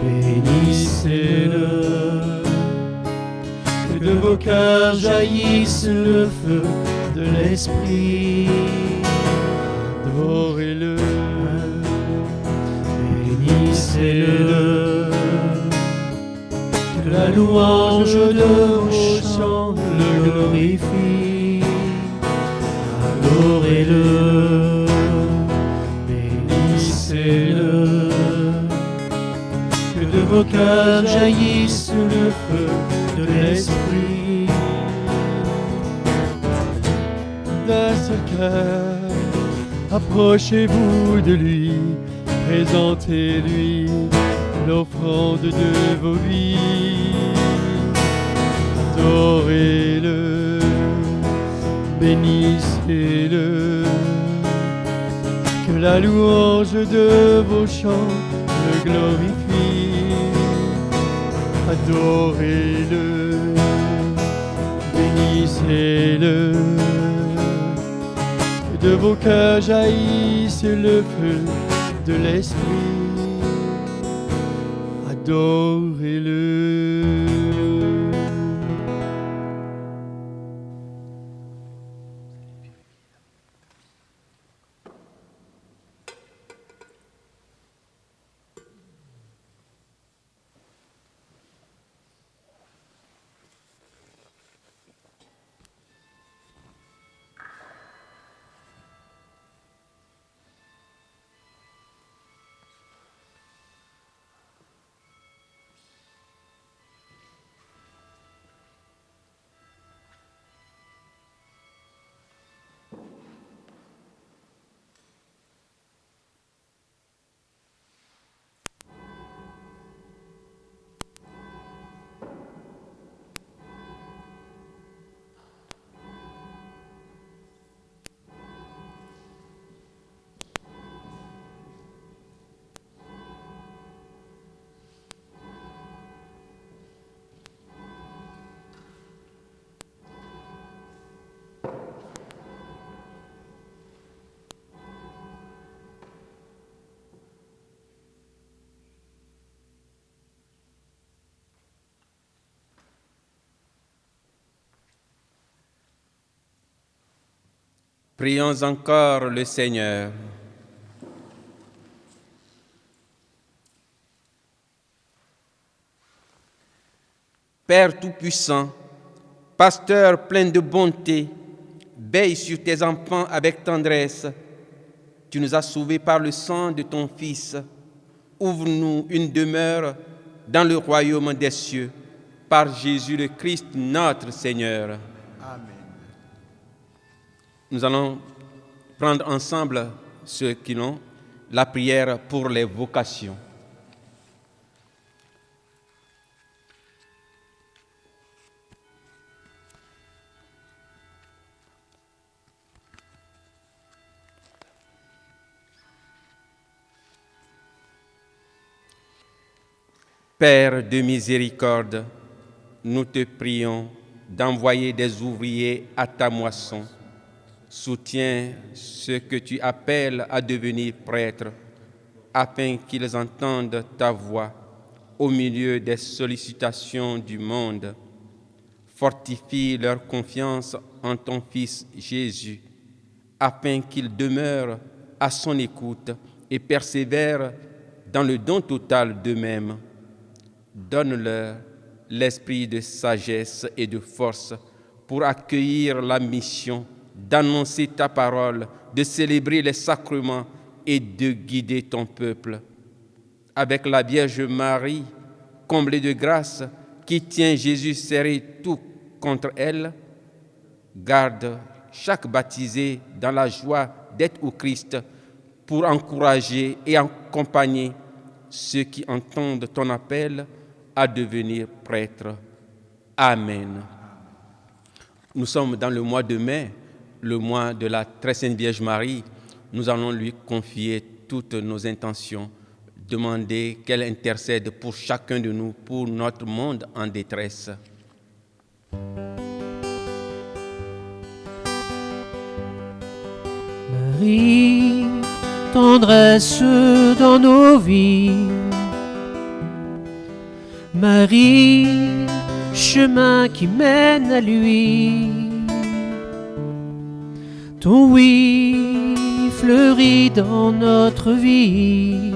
bénissez-le, que de vos cœurs jaillisse le feu de l'Esprit. Adorez-le, bénissez-le, que la louange de vos chants le glorifie. Adorez-le, bénissez-le, que de vos cœurs jaillisse le feu de l'Esprit. Dans ce cœur, approchez-vous de lui, présentez-lui l'offrande de vos vies. Adorez-le, bénissez-le, que la louange de vos chants le glorifie. Adorez-le, bénissez-le, que de vos cœurs jaillisse le feu de l'Esprit. Adorez-le. Prions encore le Seigneur. Père Tout-Puissant, Pasteur plein de bonté, veille sur tes enfants avec tendresse. Tu nous as sauvés par le sang de ton Fils. Ouvre-nous une demeure dans le royaume des cieux, par Jésus le Christ, notre Seigneur. Amen. Nous allons prendre ensemble ceux qui l'ont, la prière pour les vocations. Père de miséricorde, nous te prions d'envoyer des ouvriers à ta moisson. Soutiens ceux que tu appelles à devenir prêtres, afin qu'ils entendent ta voix au milieu des sollicitations du monde. Fortifie leur confiance en ton Fils Jésus, afin qu'ils demeurent à son écoute et persévèrent dans le don total d'eux-mêmes. Donne-leur l'esprit de sagesse et de force pour accueillir la mission d'annoncer ta parole, de célébrer les sacrements et de guider ton peuple. Avec la Vierge Marie, comblée de grâce, qui tient Jésus serré tout contre elle, garde chaque baptisé dans la joie d'être au Christ pour encourager et accompagner ceux qui entendent ton appel à devenir prêtre. Amen. Nous sommes dans le mois de mai, le mois de la Très Sainte Vierge Marie. Nous allons lui confier toutes nos intentions, demander qu'elle intercède pour chacun de nous, pour notre monde en détresse. Marie, tendresse dans nos vies. Marie, chemin qui mène à lui. Ton oui fleurit dans notre vie.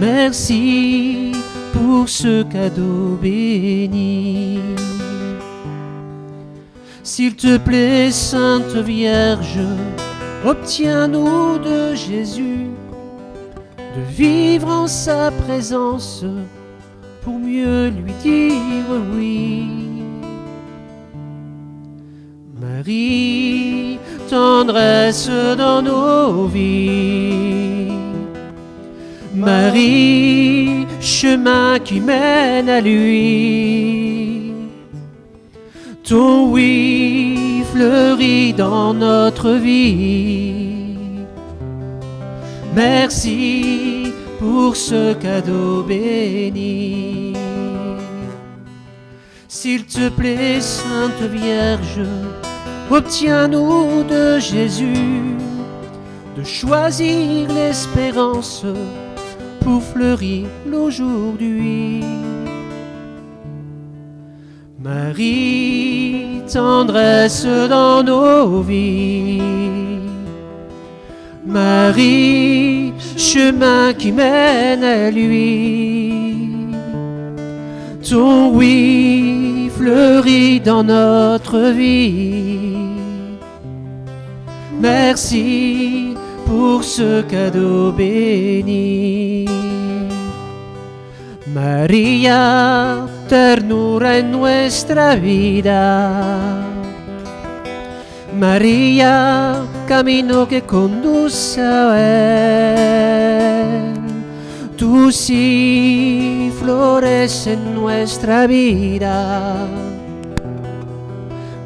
Merci pour ce cadeau béni. S'il te plaît, Sainte Vierge, obtiens-nous de Jésus de vivre en sa présence pour mieux lui dire oui. Marie, tendresse dans nos vies. Marie, chemin qui mène à lui. Ton oui fleurit dans notre vie. Merci pour ce cadeau béni. S'il te plaît, Sainte Vierge, obtiens-nous de Jésus de choisir l'espérance pour fleurir l'aujourd'hui. Marie, tendresse dans nos vies. Marie, chemin qui mène à lui. Ton oui fleurit dans notre vie. Merci pour ce cadeau béni. María, ternura en nuestra vida. María, camino que conduce a Él. Tú sí flores en nuestra vida.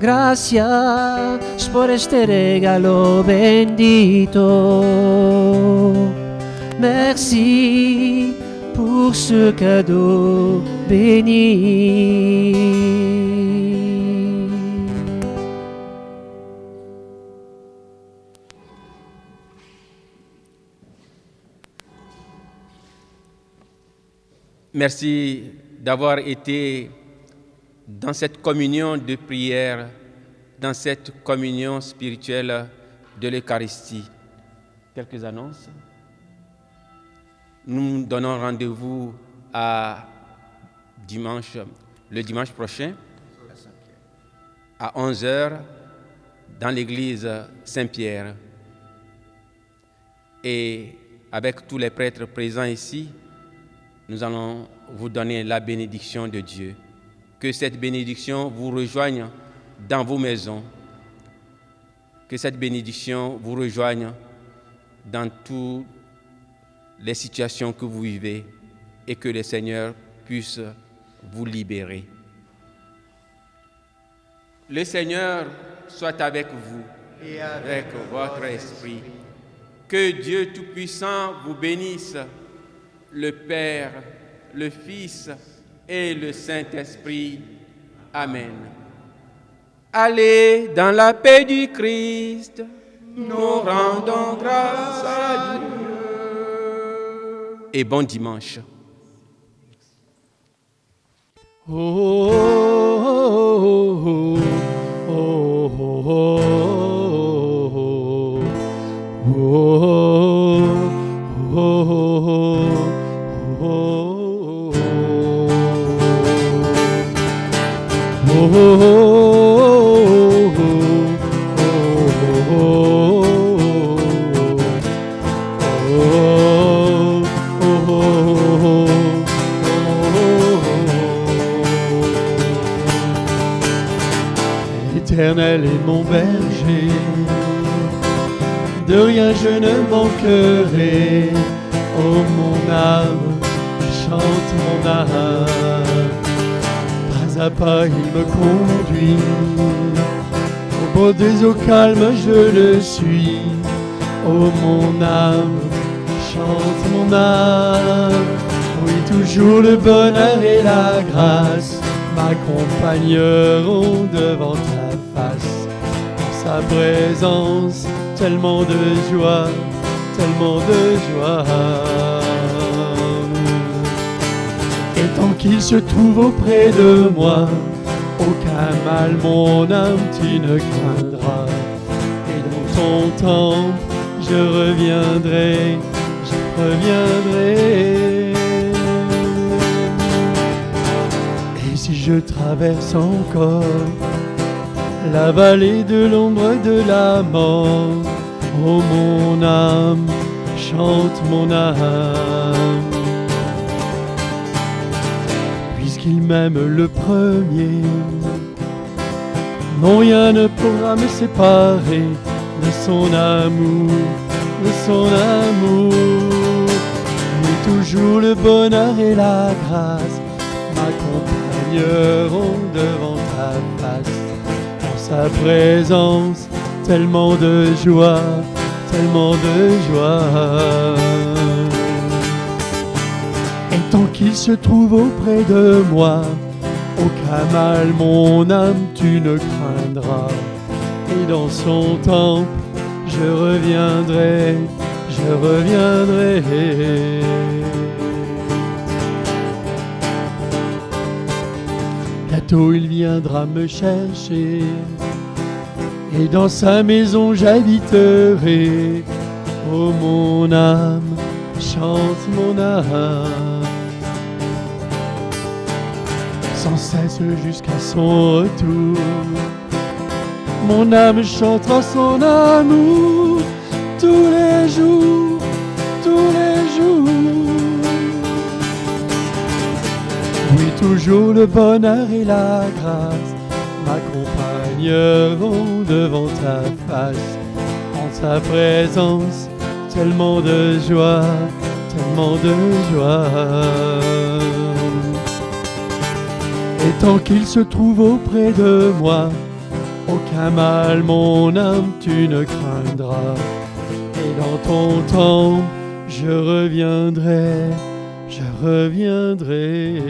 Gracias por este regalo bendito. Merci pour ce cadeau béni. Merci d'avoir été dans cette communion de prière, dans cette communion spirituelle de l'Eucharistie. Quelques annonces. Nous nous donnons rendez-vous le dimanche prochain à 11h dans l'église Saint-Pierre. Et avec tous les prêtres présents ici, nous allons vous donner la bénédiction de Dieu. Que cette bénédiction vous rejoigne dans vos maisons. Que cette bénédiction vous rejoigne dans toutes les situations que vous vivez et que le Seigneur puisse vous libérer. Le Seigneur soit avec vous Et avec votre esprit. Que Dieu Tout-Puissant vous bénisse, le Père, le Fils et le Saint-Esprit. Amen. Allez dans la paix du Christ, nous rendons grâce à Dieu. Et bon dimanche. Oh, oh, oh, oh, L'Éternel est mon berger, de rien je ne manquerai. Oh mon âme, chante mon âme, pas à pas il me conduit, au bord des eaux calmes je le suis. Oh mon âme, chante mon âme, oui toujours le bonheur et la grâce m'accompagneront devant ta face. En sa présence, tellement de joie, tellement de joie. Et tant qu'il se trouve auprès de moi, aucun mal mon âme tu ne craindras. Et dans ton temple, je reviendrai, je reviendrai. Et si je traverse encore la vallée de l'ombre de la mort, oh mon âme, chante mon âme. Puisqu'il m'aime le premier, non rien ne pourra me séparer de son amour, de son amour. Et toujours le bonheur et la grâce m'accompagneront devant ta face. En sa présence, tellement de joie, tellement de joie. Et tant qu'il se trouve auprès de moi, aucun mal mon âme tu ne craindras. Et dans son temple, je reviendrai, je reviendrai. Bientôt il viendra me chercher, et dans sa maison j'habiterai. Oh mon âme, chante mon âme, sans cesse jusqu'à son retour. Mon âme chantera son amour tous les jours, tous les jours. Oui, toujours le bonheur et la grâce m'accompagneront devant ta face. En sa présence, tellement de joie, tellement de joie. Et tant qu'il se trouve auprès de moi, aucun mal mon âme tu ne craindras. Et dans ton temple, je reviendrai, je reviendrai.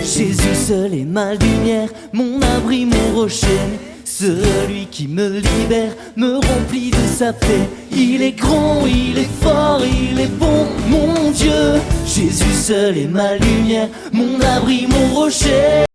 Jésus seul est ma lumière, mon abri, mon rocher. Celui qui me libère, me remplit de sa paix. Il est grand, il est fort, il Jésus seul est ma lumière, mon abri, mon rocher.